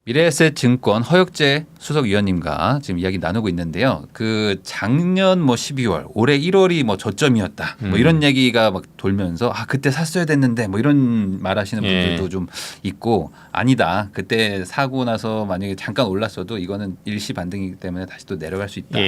미래에셋증권 허혁재 수석위원님과 지금 이야기 나누고 있는데요. 그 작년 12월, 올해 1월이 저점이었다. 이런 얘기가 막 돌면서 그때 샀어야 됐는데 이런 말하시는 분들도 좀 있고 아니다. 그때 사고 나서 만약에 잠깐 올랐어도 이거는 일시 반등이기 때문에 다시 또 내려갈 수 있다.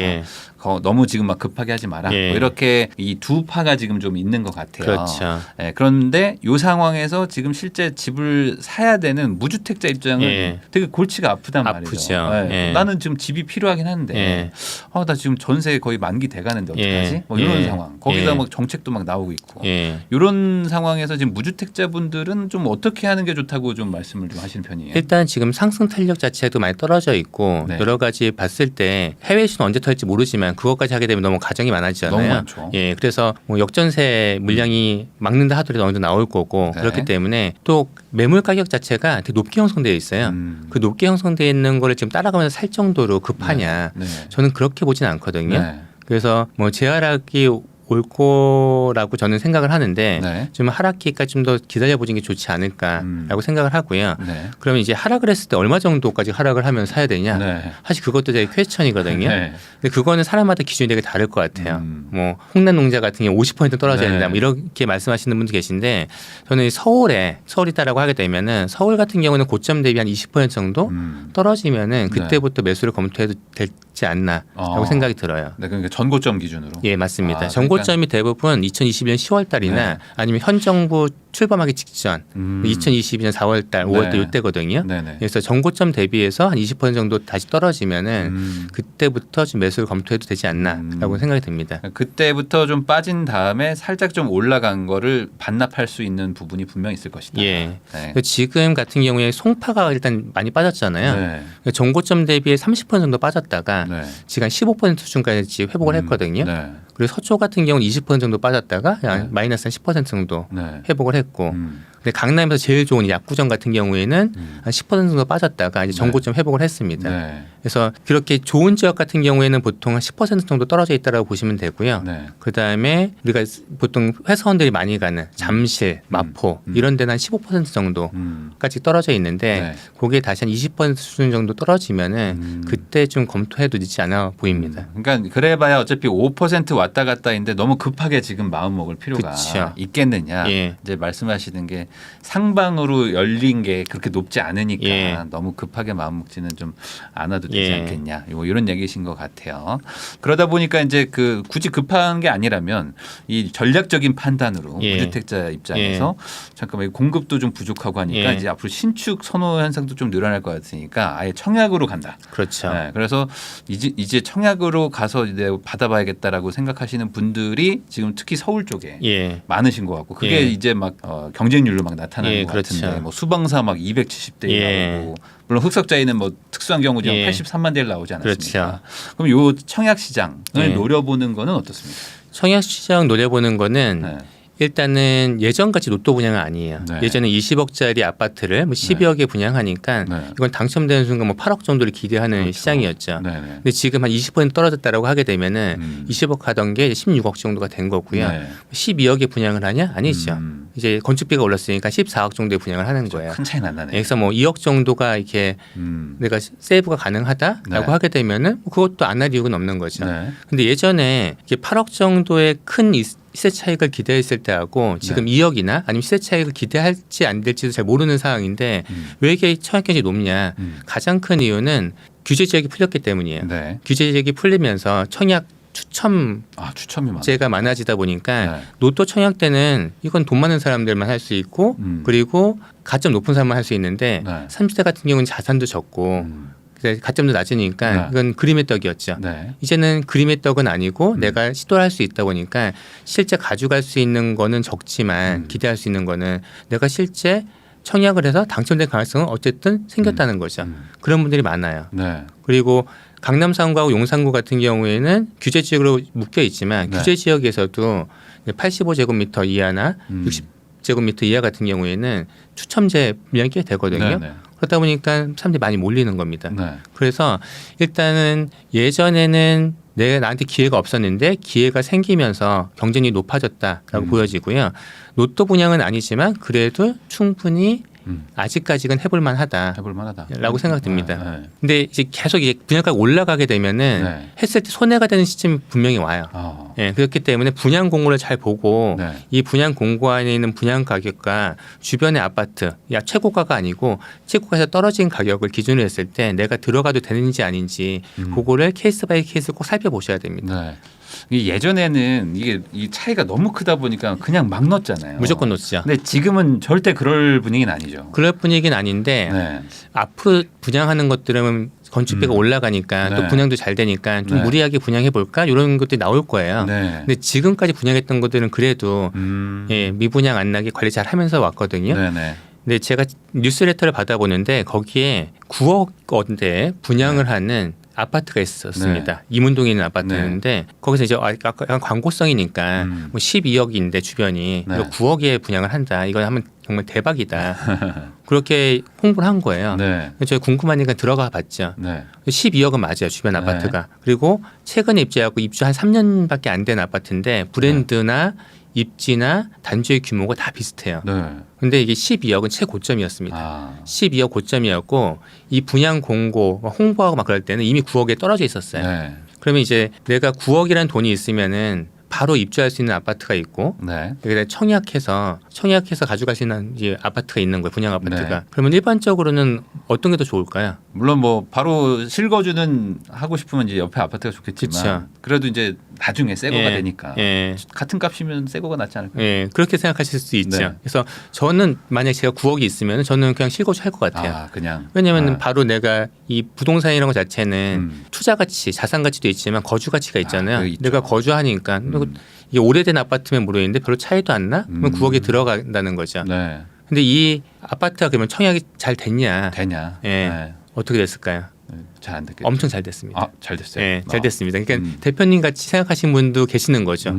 너무 지금 막 급하게 하지 마라. 이렇게 이 두 파가 지금 좀 있는 것 같아요. 그렇죠. 그런데 이 상황에서 지금 실제 집을 사야 되는 무주택자 입장은 되게 골치가 아프단 말이죠. 나는 지금 집이 필요하긴 한데 나 지금 전세 거의 만기 돼가는데 어떡하지? 이런 상황. 거기다 정책도 막 나오고 있고 이런 상황에서 지금 무주택자분들은 좀 어떻게 하는 게 좋다고 좀 말씀을 좀 하시는 편이에요? 일단 지금 상승 탄력 자체도 많이 떨어져 있고 여러 가지 봤을 때 해외 시는 언제 털지 모르지만 그것까지 하게 되면 너무 가정이 많아지잖아요. 너무 많죠. 그래서 역전세 물량이 막는다 하더라도 어느 정도 나올 거고 그렇기 때문에 또 매물 가격 자체가 되게 높게 형성되어 있어요. 그 높게 형성되어 있는 거를 지금 따라가면서 살 정도로 급하냐? 저는 그렇게 보지는 않거든요. 그래서 재하락이 올 거라고 저는 생각을 하는데 좀 하락기가 좀 더 기다려보는 게 좋지 않을까라고 생각을 하고요. 그러면 이제 하락을 했을 때 얼마 정도까지 하락을 하면 사야 되냐? 사실 그것도 되게 퀘스천이거든요. 근데 그거는 사람마다 기준이 되게 다를 것 같아요. 홍남 농자 같은 경우 50% 떨어져야 된다. 이렇게 말씀하시는 분도 계신데 저는 서울이다라고 하게 되면은 서울 같은 경우는 고점 대비 한 20% 정도 떨어지면은 그때부터 매수를 검토해도 되지 않나라고 생각이 들어요. 그러니까 전고점 기준으로. 예, 맞습니다. 전고점이 대부분 2022년 10월 달이나 아니면 현 정부 출범하기 직전 2022년 4월 달, 5월 달 이때거든요. 그래서 전고점 대비해서 한 20% 정도 다시 떨어지면은 그때부터 좀 매수를 검토해도 되지 않나라고 생각이 듭니다. 그때부터 좀 빠진 다음에 살짝 좀 올라간 거를 반납할 수 있는 부분이 분명히 있을 것이다. 지금 같은 경우에 송파가 일단 많이 빠졌잖아요. 전고점 대비해 30% 정도 빠졌다가 지금 한 15% 수준까지 회복을 했거든요. 그리고 서초 같은 경우는 20% 정도 빠졌다가 마이너스 한 10% 정도 회복을 했고 근데 강남에서 제일 좋은 약구정 같은 경우에는 한 10% 정도 빠졌다가 이제 전고점 회복을 했습니다. 그래서 그렇게 좋은 지역 같은 경우에는 보통 한 10% 정도 떨어져 있다라고 보시면 되고요. 그다음에 우리가 보통 회사원들이 많이 가는 잠실, 마포 이런 데는 한 15% 정도까지 떨어져 있는데 그게 다시 한 20% 수준 정도 떨어지면은 그때 좀 검토해도 늦지 않아 보입니다. 그러니까 그래봐야 어차피 5% 왔다 갔다인데 너무 급하게 지금 마음 먹을 필요가 있겠느냐. 이제 말씀하시는 게 상방으로 열린 게 그렇게 높지 않으니까 너무 급하게 마음 먹지는 좀 않아도 되지 않겠냐. 이런 얘기신 것 같아요. 그러다 보니까 이제 굳이 급한 게 아니라면 이 전략적인 판단으로 무주택자 입장에서 잠깐만 공급도 좀 부족하고 하니까 이제 앞으로 신축 선호 현상도 좀 늘어날 것 같으니까 아예 청약으로 간다. 그렇죠. 그래서 이제 청약으로 가서 이제 받아봐야겠다라고 생각하시는 분들이 지금 특히 서울 쪽에 많으신 것 같고 그게 이제 막 경쟁률로 막 나타나는 것 같은데 수방사 막 270대 나오고 물론 흑석자에는 특수한 경우 지금 83만 대를 나오지 않았습니까? 그럼 요 청약 시장을 노려보는 거는 어떻습니까? 청약 시장 노려보는 거는 일단은 예전같이 로또 분양은 아니에요. 예전에 20억짜리 아파트를 12억에 분양하니까 이건 당첨되는 순간 8억 정도를 기대하는 시장이었죠. 근데 지금 한 20% 떨어졌다라고 하게 되면은 20억 하던 게 16억 정도가 된 거고요. 12억에 분양을 하냐? 아니죠. 이제 건축비가 올랐으니까 14억 정도에 분양을 하는 거예요. 큰 차이 난다네. 그래서 2억 정도가 이렇게 내가 세이브가 가능하다라고 하게 되면은 그것도 안 할 이유는 없는 거죠. 근데 예전에 8억 정도의 큰 시세 차익을 기대했을 때하고 지금 2억이나 아니면 시세 차익을 기대할지 안 될지도 잘 모르는 상황인데 왜 이게 청약견이 높냐. 가장 큰 이유는 규제 지역이 풀렸기 때문이에요. 규제 지역이 풀리면서 청약 추첨제가 많아지다 보니까 로또 청약 때는 이건 돈 많은 사람들만 할 수 있고 그리고 가점 높은 사람만 할 수 있는데 30대 같은 경우는 자산도 적고 가점도 낮으니까 이건 그림의 떡이었죠. 이제는 그림의 떡은 아니고 내가 시도를 할 수 있다 보니까 실제 가져갈 수 있는 거는 적지만 기대할 수 있는 거는 내가 실제 청약을 해서 당첨될 가능성은 어쨌든 생겼다는 거죠. 그런 분들이 많아요. 그리고 강남 상구하고 용산구 같은 경우에는 규제 지역으로 묶여 있지만 규제 지역에서도 85제곱미터 이하나 60제곱미터 이하 같은 경우에는 추첨제 물량이 꽤 되거든요. 그러다 보니까 사람들이 많이 몰리는 겁니다. 그래서 일단은 예전에는 나한테 기회가 없었는데 기회가 생기면서 경쟁이 높아졌다라고 보여지고요. 로또 분양은 아니지만 그래도 충분히 아직까지는 해볼만하다. 라고 생각됩니다. 네. 근데 이제 계속 이제 분양가가 올라가게 되면은 네. 했을 때 손해가 되는 시점이 분명히 와요. 예, 그렇기 때문에 분양 공고를 잘 보고 네. 이 분양 공고 안에 있는 분양 가격과 주변의 아파트, 최고가가 아니고 최고가에서 떨어진 가격을 기준으로 했을 때 내가 들어가도 되는지 아닌지 그거를 케이스 바이 케이스 꼭 살펴보셔야 됩니다. 네. 예전에는 이게 이 차이가 너무 크다 보니까 그냥 막 넣었잖아요. 무조건 놓죠. 근데 지금은 절대 그럴 분위기는 아니죠. 그럴 분위기는 아닌데 네. 앞으로 분양하는 것들은 건축비가 올라가니까 네. 또 분양도 잘 되니까 좀 네. 무리하게 분양해 볼까 이런 것들이 나올 거예요. 네. 근데 지금까지 분양했던 것들은 그래도 예, 미분양 안 나게 관리 잘 하면서 왔거든요. 네네. 근데 제가 뉴스레터를 받아보는데 거기에 9억 원대 분양을 하는 아파트가 있었습니다. 이문동에 있는 아파트였는데 거기서 이제 약간 광고성이니까 뭐 12억인데 주변이 네. 이거 9억에 분양을 한다. 이거 하면 정말 대박이다. 그렇게 홍보를 한 거예요. 네. 제가 궁금하니까 들어가 봤죠. 네. 12억은 맞아요. 주변 아파트가. 그리고 최근에 입주하고 입주 한 3년밖에 안 된 아파트인데 브랜드나 입지나 단지의 규모가 다 비슷해요. 네. 근데 이게 12억은 최고점이었습니다. 12억 고점이었고 이 분양 공고 홍보하고 막 그럴 때는 이미 9억에 떨어져 있었어요. 네. 그러면 이제 내가 9억이라는 돈이 있으면은 바로 입주할 수 있는 아파트가 있고 네. 여기다 청약해서 가져갈 수 있는 이제 아파트가 있는 거예요. 분양 아파트가. 네. 그러면 일반적으로는 어떤 게 더 좋을까요? 물론 뭐 바로 실거주는 하고 싶으면 이제 옆에 아파트가 좋겠지만 그쵸. 그래도 이제 나중에 새 거가 예. 되니까 예. 같은 값이면 새 거가 낫지 않을까요? 예, 그렇게 생각하실 수 있죠. 네. 그래서 저는 만약 제가 9억이 있으면 저는 그냥 실거주 할 것 같아요. 그냥. 왜냐하면 바로 내가 이 부동산이라는 것 자체는 음. 투자 가치, 자산 가치도 있지만 거주 가치가 있잖아요. 그거 있죠. 내가 거주하니까 이게 오래된 아파트면 모르겠는데 별로 차이도 안 나? 그러면 9억에 들어간다는 거죠. 네. 근데 이 아파트가 그러면 청약이 잘 됐냐? 되냐? 예. 네. 어떻게 됐을까요? 잘 안 됐겠죠. 엄청 잘 됐습니다. 잘 됐어요. 예, 잘 됐습니다. 그러니까 대표님 같이 생각하신 분도 계시는 거죠.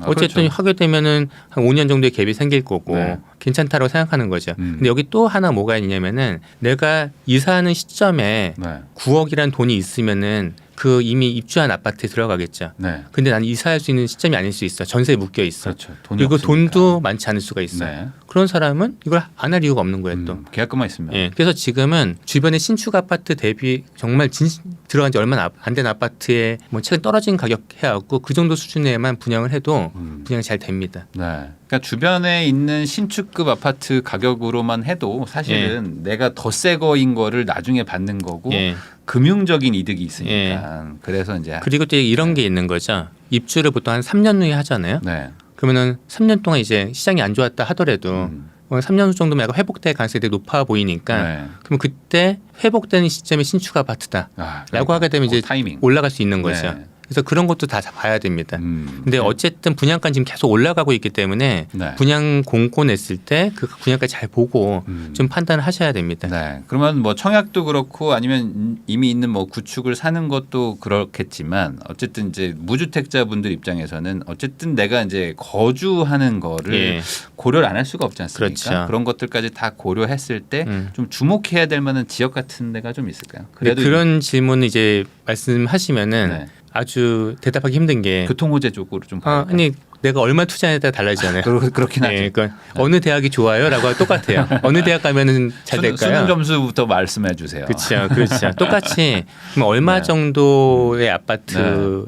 어쨌든 그렇죠. 하게 되면은 한 5년 정도의 갭이 생길 거고 네. 괜찮다고 생각하는 거죠. 근데 여기 또 하나 뭐가 있냐면은 내가 이사하는 시점에 네. 9억이라는 돈이 있으면은 그 이미 입주한 아파트에 들어가겠죠. 네. 근데 난 이사할 수 있는 시점이 아닐 수 있어. 전세에 묶여 있어. 그렇죠. 돈이 그리고 없으니까. 돈도 많지 않을 수가 있어. 네. 그런 사람은 이걸 안 할 이유가 없는 거예요. 또. 계약금만 있으면. 예, 그래서 지금은 주변의 신축 아파트 대비 정말 들어간 지 얼마 안 된 아파트에 뭐 최근 떨어진 가격 해갖고 그 정도 수준에만 분양을 해도 분양이 잘 됩니다. 네. 그러니까 주변에 있는 신축급 아파트 가격으로만 해도 사실은 내가 더 새 거인 거를 나중에 받는 거고 예. 금융적인 이득이 있으니까. 그래서 이제 그리고 또 이런 게 있는 거죠. 입주를 보통 한 3년 후에 하잖아요. 네. 그러면은 3년 동안 이제 시장이 안 좋았다 하더라도 3년 후 정도면 약간 회복될 가능성이 되게 높아 보이니까 네. 그럼 그때 회복되는 시점에 신축 아파트다라고 하게 되면 이제 타이밍. 올라갈 수 있는 거죠. 네. 그래서 그런 것도 다 봐야 됩니다. 근데 네. 어쨌든 분양가는 지금 계속 올라가고 있기 때문에 네. 분양 공고 냈을 때 그 분양가 잘 보고 좀 판단을 하셔야 됩니다. 네. 그러면 뭐 청약도 그렇고 아니면 이미 있는 뭐 구축을 사는 것도 그렇겠지만 어쨌든 이제 무주택자분들 입장에서는 어쨌든 내가 이제 거주하는 거를 고려를 안 할 수가 없지 않습니까? 그렇죠. 그런 것들까지 다 고려했을 때 좀 주목해야 될 만한 지역 같은 데가 좀 있을까요? 그래도 그런 질문을 이제 말씀하시면은 네. 아주 대답하기 힘든 게 교통호재 쪽으로 좀 봐야 아니 내가 얼마 투자에 따라 달라지잖아요. 그렇긴 하죠. 그러니까 어느 대학이 좋아요라고 똑같아요. 어느 대학 가면은 잘 될까요? 수능 점수부터 말씀해 주세요. 그렇죠. 똑같이 그럼 얼마 정도의 아파트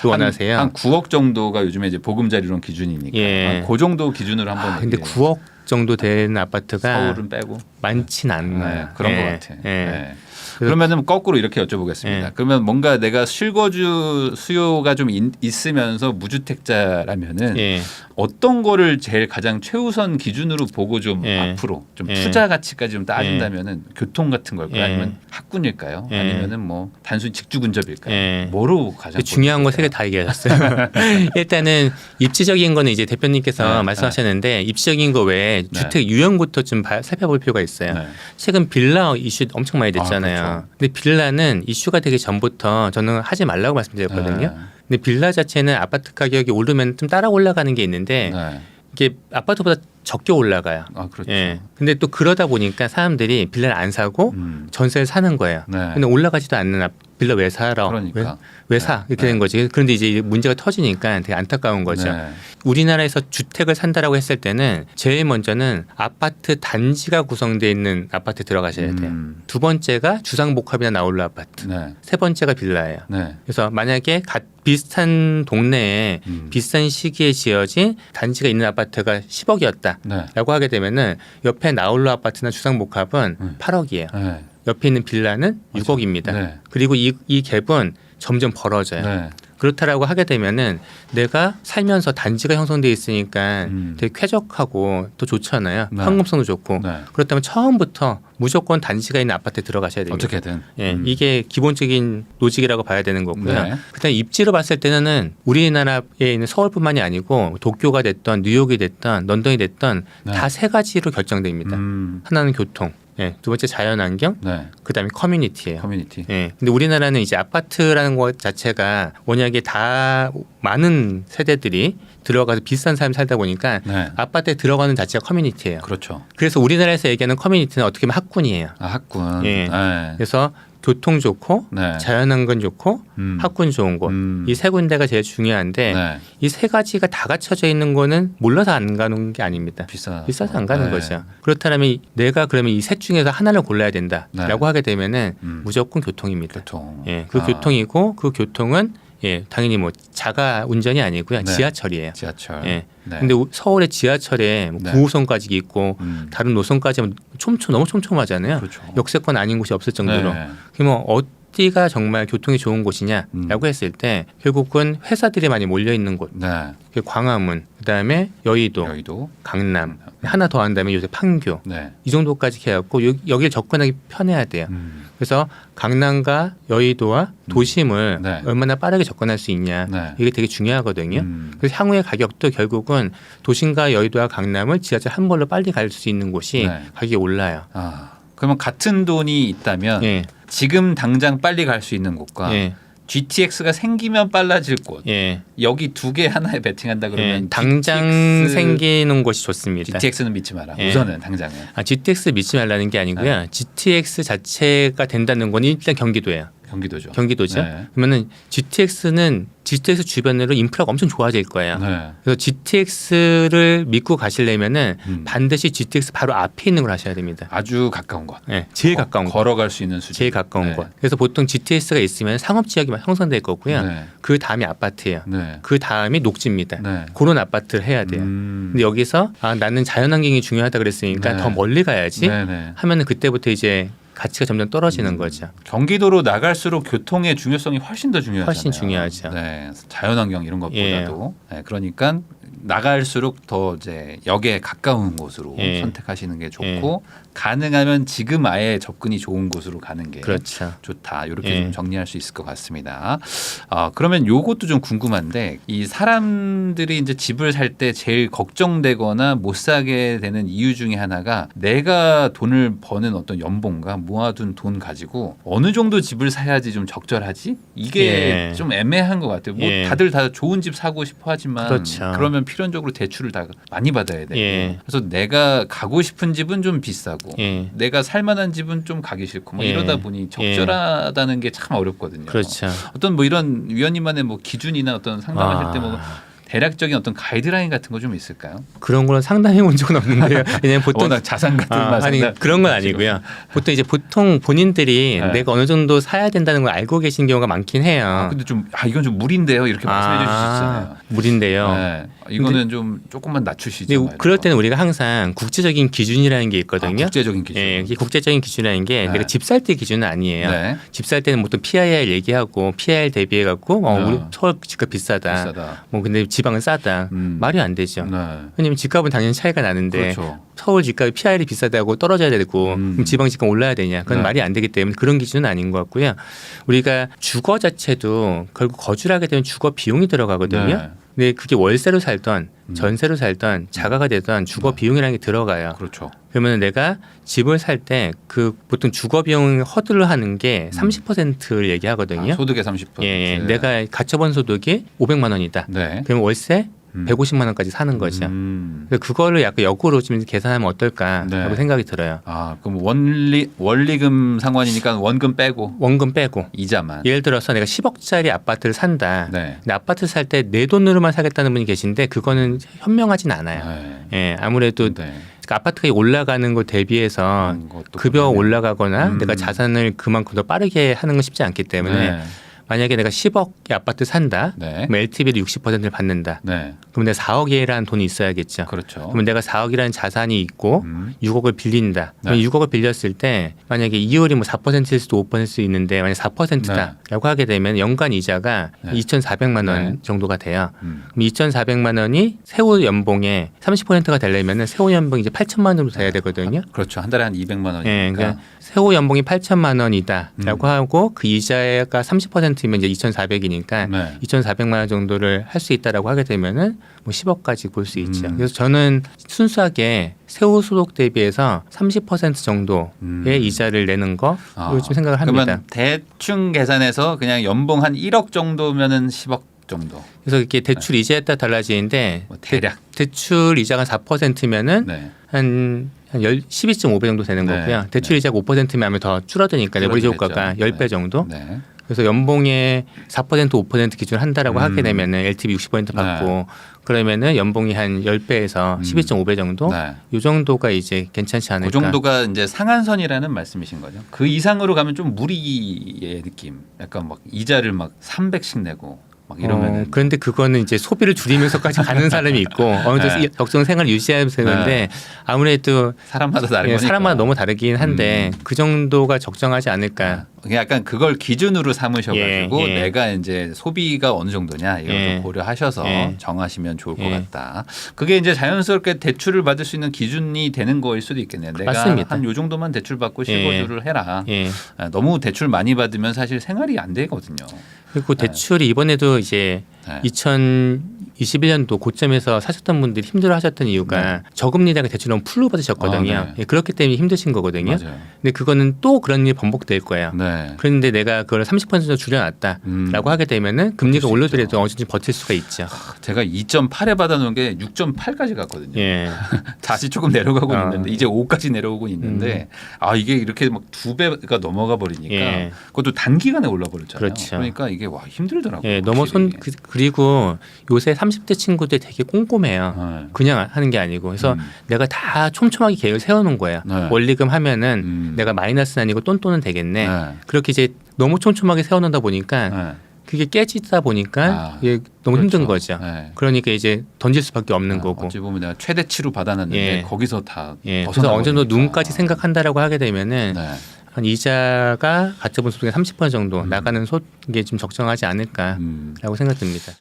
원하세요? 한 9억 정도가 요즘에 이제 보금자리론 기준이니까 그 정도 기준으로 한번. 근데 9억 정도 되는 아파트가 서울은 빼고 많진 않나요? 그런 것 같아. 그러면은 거꾸로 이렇게 여쭤보겠습니다. 그러면 뭔가 내가 실거주 수요가 좀 있으면서 무주택자라면은 어떤 거를 제일 가장 최우선 기준으로 보고 좀 앞으로 좀 투자 가치까지 좀 따진다면은 교통 같은 걸까요? 아니면 학군일까요? 아니면은 뭐 단순히 직주 근접일까요? 뭐로 가장 중요한 거 세 개 다 얘기하셨어요. 일단은 입지적인 거는 이제 대표님께서 말씀하셨는데 입지적인 거 외에 주택 유형부터 좀 살펴볼 필요가 있어요. 최근 빌라 이슈 엄청 많이 됐잖아요. 근데 빌라는 이슈가 되기 전부터 저는 하지 말라고 말씀드렸거든요. 근데 빌라 자체는 아파트 가격이 오르면 좀 따라 올라가는 게 있는데 이게 아파트보다 적게 올라가요. 아, 그렇죠. 예. 근데 또 그러다 보니까 사람들이 빌라를 안 사고 전세를 사는 거예요. 네. 근데 올라가지도 않는 빌라 왜 사라? 그러니까. 왜 사? 이렇게 된 거지. 그런데 이제 문제가 터지니까 되게 안타까운 거죠. 네. 우리나라에서 주택을 산다라고 했을 때는 제일 먼저는 아파트 단지가 구성되어 있는 아파트 들어가셔야 돼요. 두 번째가 주상복합이나 나홀로 아파트. 네. 세 번째가 빌라예요. 네. 그래서 만약에 비슷한 동네에 비슷한 시기에 지어진 단지가 있는 아파트가 10억이었다라고 네. 하게 되면은 옆에 나홀로 아파트나 주상복합은 8억이에요. 네. 옆에 있는 빌라는 6억입니다. 네. 그리고 이 갭은 점점 벌어져요. 네. 그렇다라고 하게 되면은 내가 살면서 단지가 형성돼 있으니까 되게 쾌적하고 또 좋잖아요. 네. 황금성도 좋고. 네. 그렇다면 처음부터 무조건 단지가 있는 아파트에 들어가셔야 됩니다. 어떻게든. 예, 이게 기본적인 로직이라고 봐야 되는 거고요. 네. 그다음에 입지로 봤을 때는 우리나라에 있는 서울뿐만이 아니고 도쿄가 됐던 뉴욕이 됐던 런던이 됐던 네. 다 세 가지로 결정됩니다. 하나는 교통. 예, 두 번째 자연환경, 네. 그다음에 커뮤니티예요. 커뮤니티. 예, 근데 우리나라는 이제 아파트라는 것 자체가 워낙에 다 많은 세대들이 들어가서 비싼 삶 살다 보니까 네. 아파트에 들어가는 자체가 커뮤니티예요. 그렇죠. 그래서 우리나라에서 얘기하는 커뮤니티는 어떻게 보면 학군이에요. 아, 학군. 예. 네. 그래서 교통 좋고 네. 자연환경 좋고 학군 좋은 곳 이 세 군데가 제일 중요한데 네. 이 세 가지가 다 갖춰져 있는 거는 몰라서 안 가는 게 아닙니다. 비싸서 안 가는 네. 거죠. 그렇다면 내가 그러면 이 셋 중에서 하나를 골라야 된다라고 네. 하게 되면은 무조건 교통입니다. 교통. 예, 그 교통이고 그 교통은 예, 당연히 뭐 자가 운전이 아니고요. 네. 지하철이에요. 지하철. 예. 네. 근데 서울의 지하철에 뭐 네. 9호선까지 있고 다른 노선까지 하면 너무 촘촘하잖아요. 그렇죠. 역세권 아닌 곳이 없을 정도로. 네. 그러면 어디가 정말 교통이 좋은 곳이냐라고 했을 때 결국은 회사들이 많이 몰려 있는 곳. 네. 광화문, 그다음에 여의도, 강남, 하나 더 한다면 요새 판교 네. 이 정도까지 해갖고 여기를 접근하기 편해야 돼요. 그래서 강남과 여의도와 도심을 네. 얼마나 빠르게 접근할 수 있냐 네. 이게 되게 중요하거든요. 그래서 향후의 가격도 결국은 도심과 여의도와 강남을 지하철 한 번로 빨리 갈 수 있는 곳이 네. 가격이 올라요. 아, 그러면 같은 돈이 있다면 예. 지금 당장 빨리 갈 수 있는 곳과 예. GTX가 생기면 빨라질 곳. 예. 여기 두 개 하나에 베팅한다 그러면 예. 당장 생기는 곳이 좋습니다. GTX는 믿지 마라. 예. 우선은 당장은. GTX 믿지 말라는 게 아니고요. 네. GTX 자체가 된다는 건 일단 경기도예요. 경기도죠. 네. 그러면은 GTX 주변으로 인프라가 엄청 좋아질 거예요. 네. 그래서 GTX를 믿고 가시려면은 반드시 GTX 바로 앞에 있는 걸 하셔야 됩니다. 아주 가까운 곳. 네, 제일 가까운 곳. 걸어갈 수 있는 수준. 제일 가까운 네. 곳. 그래서 보통 GTX가 있으면 상업 지역이 형성될 거고요. 네. 그 다음이 아파트예요. 네. 그 다음이 녹지입니다. 네. 그런 아파트를 해야 돼요. 근데 여기서 나는 자연환경이 중요하다 그랬으니까 네. 더 멀리 가야지 네. 네. 하면은 그때부터 이제 가치가 점점 떨어지는 거죠. 경기도로 나갈수록 교통의 중요성이 훨씬 더 중요하잖아요. 훨씬 중요하죠. 네, 자연환경 이런 것보다도. 네, 그러니까 나갈수록 더 이제 역에 가까운 곳으로 선택하시는 게 좋고 가능하면 지금 아예 접근이 좋은 곳으로 가는 게 그렇죠. 좋다. 이렇게 좀 정리할 수 있을 것 같습니다. 그러면 요것도 좀 궁금한데 이 사람들이 이제 집을 살 때 제일 걱정되거나 못 사게 되는 이유 중에 하나가 내가 돈을 버는 어떤 연봉과 모아둔 돈 가지고 어느 정도 집을 사야지 좀 적절하지? 이게 좀 애매한 것 같아요. 뭐 다들 다 좋은 집 사고 싶어 하지만 그렇죠. 그러면 필연적으로 대출을 다 많이 받아야 되고 그래서 내가 가고 싶은 집은 좀 비싸고 내가 살만한 집은 좀 가기 싫고 뭐 이러다 보니 적절하다는 게 참 어렵거든요. 그렇죠. 어떤 뭐 이런 위원님만의 뭐 기준이나 어떤 상담하실 때 뭐 대략적인 어떤 가이드라인 같은 거 좀 있을까요? 그런 거는 상담해 본 적은 없는데요. 왜냐면 보통 워낙 자산 같은 아니 그런 건 아니고요. 보통 본인들이 내가 어느 정도 사야 된다는 걸 알고 계신 경우가 많긴 해요. 근데 좀 이건 좀 무리인데요. 이렇게 말씀해 주실 수 있잖아요. 무리인데요. 네. 이거는 좀 조금만 낮추시죠. 그럴 때는 우리가 항상 국제적인 기준이라는 게 있거든요. 국제적인 기준. 이게 국제적인 기준이라는 게 내가 집 살 때 기준은 아니에요. 집 살 때는 보통 PIR 얘기하고 PIR 대비해 갖고 우리 서울 집값 비싸다. 뭐 근데 지방은 싸다. 말이 안 되죠. 왜냐면 집값은 당연히 차이가 나는데 그렇죠. 서울 집값이 PIR이 비싸다고 떨어져야 되고 그럼 지방 집값 올라야 되냐? 그건 말이 안 되기 때문에 그런 기준은 아닌 것 같고요. 우리가 주거 자체도 결국 거주를 하게 되면 주거 비용이 들어가거든요. 근데 그게 월세로 살던 전세로 살던 자가가 되던 주거 비용이라는 게 들어가요. 그렇죠. 그러면 내가 집을 살 때 그 보통 주거 비용 허들을 하는 게 30%를 얘기하거든요. 소득의 30%. 내가 갖춰본 소득이 500만 원이다. 그럼 월세 150만 원까지 사는 거죠. 그래서 그거를 약간 역으로 좀 계산하면 어떨까라고 네. 생각이 들어요. 아, 그럼 원리금 상환이니까 원금 빼고 이자만. 예를 들어서 내가 10억짜리 아파트를 산다. 네. 근데 아파트 살 때 내 돈으로만 사겠다는 분이 계신데 그거는 현명하진 않아요. 네. 예, 아무래도 네. 그러니까 아파트가 올라가는 것 대비해서 급여가 올라가거나 내가 자산을 그만큼 더 빠르게 하는 건 쉽지 않기 때문에 네. 만약에 내가 10억의 아파트 산다. 네. 그럼 LTV를 60%를 받는다. 네. 그럼 내가 4억이라는 돈이 있어야겠죠. 그렇죠. 그러면 내가 4억이라는 자산이 있고 6억을 빌린다. 그럼 네. 6억을 빌렸을 때 만약에 이율이 뭐 4%일 수도 5%일 수도 있는데 만약 4%다라고 하게 되면 연간 이자가 네. 2,400만 원 네. 정도가 돼요. 그럼 2,400만 원이 세후 연봉의 30%가 되려면 세후 연봉이 이제 8천만 원 정도 돼야 되거든요. 그렇죠. 한 달에 한 200만 원이니까. 예, 그러니까 세후 연봉이 8천만 원이다라고 하고 그 이자가 30%면 이제 2,400이니까 네. 2,400만 원 정도를 할 수 있다라고 하게 되면은 뭐 10억까지 볼 수 있죠. 그래서 저는 순수하게 세후 소득 대비해서 30% 정도의 이자를 내는 거로 좀 생각을 합니다. 그러면 대충 계산해서 그냥 연봉 한 1억 정도면은 10억 정도. 그래서 이게 대출 이자에 따라 달라지는데 뭐 대략 대출 이자가 4%면은 네. 한 12.5배 정도 되는 네. 거고요. 대출 이자가 5%면 하면 더 줄어드니까 레버리지 효과가 10배 네. 정도. 네. 그래서 연봉의 4% 5% 기준 한다라고 하게 되면은 LTV 60% 받고 그러면은 연봉이 한 10배에서 12.5배 정도 네. 이 정도가 이제 괜찮지 않을까. 그 정도가 이제 상한선이라는 말씀이신 거죠. 그 이상으로 가면 좀 무리의 느낌. 약간 막 이자를 막 300씩 내고 막 이러면. 그런데 그거는 이제 소비를 줄이면서까지 가는 사람이 있고 어느 정도 네. 적정 생활을 유지하면서 되는데 아무래도 사람마다 다른 거니까. 사람마다 너무 다르긴 한데 그 정도가 적정하지 않을까. 약간 그걸 기준으로 삼으셔가지고 예, 예. 내가 이제 소비가 어느 정도냐 이걸 예. 좀 고려하셔서 예. 정하시면 좋을 것 예. 같다. 그게 이제 자연스럽게 대출을 받을 수 있는 기준이 되는 거일 수도 있겠네요. 내가 맞습니다. 한 요 정도만 대출 받고 실거주를 해라. 예. 너무 대출 많이 받으면 사실 생활이 안 되거든요. 그리고 대출이 이번에도 이제 네. 2021년도 고점에서 사셨던 분들이 힘들어하셨던 이유가 저금리다가 대출 너무 풀로 받으셨거든요. 아, 네. 예, 그렇기 때문에 힘드신 거거든요. 맞아요. 근데 그거는 또 그런 일이 반복될 거예요. 네. 그런데 내가 그걸 30% 정도 줄여놨다라고 하게 되면은 금리가 올라더라도 어느 정도 버틸 수가 있죠. 제가 2.8에 받아놓은 게 6.8까지 갔거든요. 예. 다시 조금 내려가고 있는데 이제 5까지 내려오고 있는데 아 이게 이렇게 막 2배가 넘어가 버리니까 예. 그것도 단기간에 올라버렸잖아요. 그렇죠. 그러니까 이게 와 힘들더라고요. 예, 너무 그리고 요새 30대 친구들 되게 꼼꼼해요. 네. 그냥 하는 게 아니고 그래서 내가 다 촘촘하게 계획을 세워놓은 거야. 네. 원리금 하면은 내가 마이너스는 아니고 똔똔은 되겠네. 네. 그렇게 이제 너무 촘촘하게 세워놓다 보니까 네. 그게 깨지다 보니까 이게 너무 그렇죠. 힘든 거죠. 네. 그러니까 이제 던질 수밖에 없는 거고. 어찌 보면 내가 최대치로 받아놨는데 예. 거기서 다 예. 그래서 어느 정도 눈까지 생각한다라고 하게 되면은 네. 한 이자가 가처분 소득의 30% 정도 나가는 소득이 좀 적정하지 않을까라고 생각됩니다.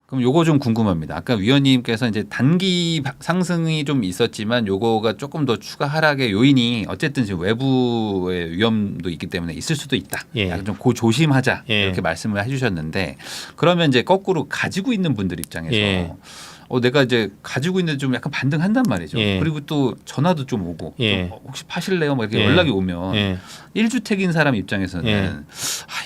그럼 요거 좀 궁금합니다. 아까 위원님께서 이제 단기 상승이 좀 있었지만 요거가 조금 더 추가 하락의 요인이 어쨌든 지금 외부의 위험도 있기 때문에 있을 수도 있다. 예. 약간 좀 조심하자 예. 이렇게 말씀을 해주셨는데 그러면 이제 거꾸로 가지고 있는 분들 입장에서 예. 내가 이제 가지고 있는데 좀 약간 반등한단 말이죠. 예. 그리고 또 전화도 좀 오고 예. 좀 혹시 파실래요? 막 이렇게 예. 연락이 오면 예. 1주택인 사람 입장에서는 예.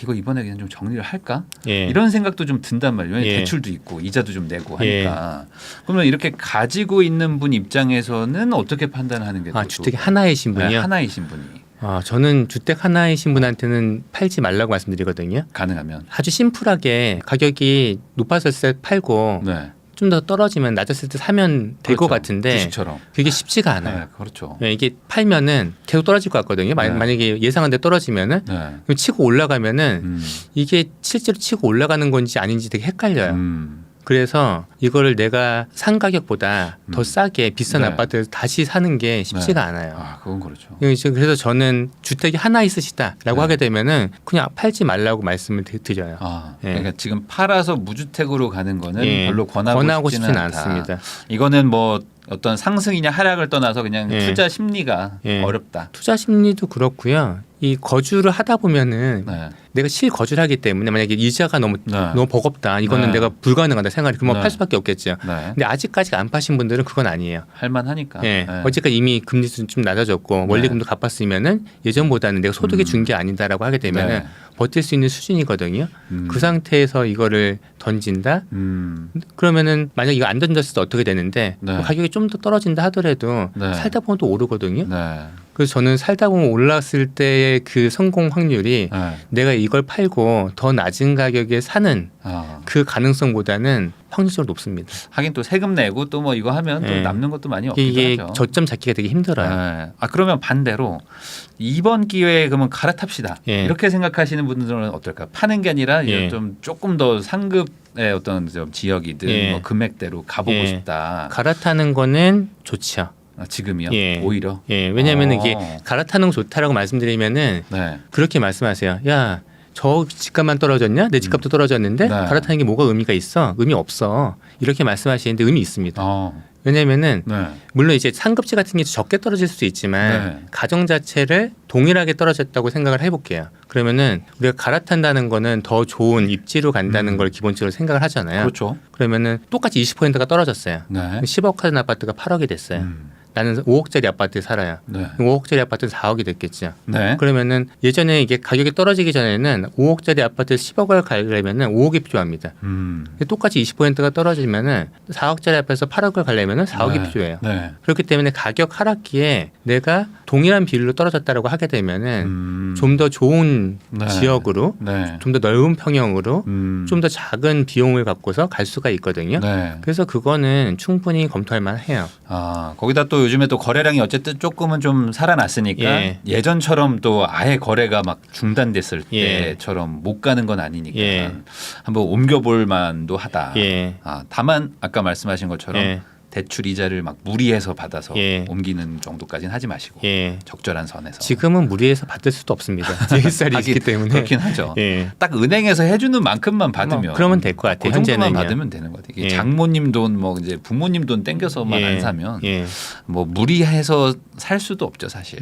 이거 이번에 그냥 좀 정리를 할까? 예. 이런 생각도 좀 든단 말이에요. 왜냐면 예. 대출도 있고 이자도 좀 내고 하니까. 그러면 이렇게 가지고 있는 분 입장에서는 어떻게 판단하는 게 주택이 하나이신 분이요? 네, 하나이신 분이 저는 주택 하나이신 분한테는 팔지 말라고 말씀드리거든요. 가능하면. 아주 심플하게 가격이 높았을 때 팔고 네. 좀 더 떨어지면 낮았을 때 사면 될 것 그렇죠. 같은데 주식처럼. 그게 쉽지가 않아요. 네, 그렇죠. 네, 이게 팔면은 계속 떨어질 것 같거든요. 네. 만약에 예상한 데 떨어지면은 네. 그럼 치고 올라가면은 이게 실제로 치고 올라가는 건지 아닌지 되게 헷갈려요. 그래서 이거를 내가 산 가격보다 더 싸게 비싼 네. 아파트를 다시 사는 게 쉽지가 네. 않아요. 그건 그렇죠. 그래서 저는 주택이 하나 있으시다라고 네. 하게 되면은 그냥 팔지 말라고 말씀을 드려요. 예. 그러니까 지금 팔아서 무주택으로 가는 거는 예. 별로 권하고 싶지는 않다. 않습니다. 이거는 뭐 어떤 상승이냐 하락을 떠나서 그냥 예. 투자 심리가 예. 어렵다. 투자 심리도 그렇고요. 이 거주를 하다 보면은 네. 내가 실거주를 하기 때문에 만약에 이자가 너무 네. 버겁다. 이거는 네. 내가 불가능하다 생각이 그러면 네. 팔 수밖에 수밖에 없겠죠. 네. 근데 아직까지 안 파신 분들은 그건 아니에요. 할만하니까. 예. 네. 어쨌든 이미 금리 수준 좀 낮아졌고 원리금도 갚았으면은 예전보다는 내가 소득이 준 게 아니다라고 하게 되면은 네. 버틸 수 있는 수준이거든요. 그 상태에서 이거를 던진다. 그러면은 만약 이거 안 던졌을 때 어떻게 되는데 네. 가격이 좀 더 떨어진다 하더라도 네. 살다 보면 또 오르거든요. 네. 그래서 저는 살다 보면 올랐을 때의 그 성공 확률이 네. 내가 이걸 팔고 더 낮은 가격에 사는 그 가능성보다는 확률적으로 높습니다. 하긴 또 세금 내고 또 뭐 이거 하면 또 네. 남는 것도 많이 없기도 이게 하죠. 저점 잡기가 되게 힘들어요. 네. 그러면 반대로 이번 기회에 그러면 갈아탑시다. 예. 이렇게 생각하시는 분들은 어떨까? 파는 게 아니라 이제 예. 좀 조금 더 상급의 어떤 좀 지역이든 예. 뭐 금액대로 가보고 예. 싶다. 갈아타는 거는 좋죠. 지금이요? 예. 오히려? 예, 왜냐하면 이게 갈아타는 거 좋다라고 말씀드리면은 네. 그렇게 말씀하세요. 야, 저 집값만 떨어졌냐? 내 집값도 떨어졌는데 네. 갈아타는 게 뭐가 의미가 있어? 의미 없어. 이렇게 말씀하시는데 의미 있습니다. 왜냐하면은 네. 물론 이제 상급지 같은 게 적게 떨어질 수도 있지만 네. 가정 자체를 동일하게 떨어졌다고 생각을 해볼게요. 그러면은 우리가 갈아탄다는 거는 더 좋은 입지로 간다는 걸 기본적으로 생각을 하잖아요. 그렇죠. 그러면은 똑같이 20%가 떨어졌어요. 네. 10억 하는 아파트가 8억이 됐어요. 나는 5억짜리 아파트에 살아요. 네. 5억짜리 아파트는 4억이 됐겠죠. 네. 그러면은 예전에 이게 가격이 떨어지기 전에는 5억짜리 아파트 10억을 가려면은 5억이 필요합니다. 근데 똑같이 20%가 떨어지면은 4억짜리 아파트에서 8억을 가려면은 4억이 네. 필요해요. 네. 그렇기 때문에 가격 하락기에 내가 동일한 비율로 떨어졌다라고 하게 되면은 좀 더 좋은 네. 지역으로 네. 좀 더 넓은 평형으로 좀 더 음. 작은 비용을 갖고서 갈 수가 있거든요. 네. 그래서 그거는 충분히 검토할 만해요. 거기다 또 요즘에 또 거래량이 어쨌든 조금은 좀 살아났으니까 예. 예전처럼 또 아예 거래가 막 중단됐을 예. 때처럼 못 가는 건 아니니까 예. 한번 옮겨볼 만도 하다. 예. 다만 아까 말씀하신 것처럼 예. 대출 이자를 막 무리해서 받아서 예. 옮기는 정도까지는 하지 마시고 예. 적절한 선에서. 지금은 무리해서 받을 수도 없습니다. DSR이 하긴 있기 때문에. 그렇긴 하죠. 예. 딱 은행에서 해주는 만큼만 받으면 그러면 될 것 같아요. 그 정도만 현재는요. 받으면 되는 것 같아요. 예. 장모님 돈 뭐 이제 부모님 돈 땡겨서만 예. 안 사면 예. 뭐 무리해서 살 수도 없죠 사실.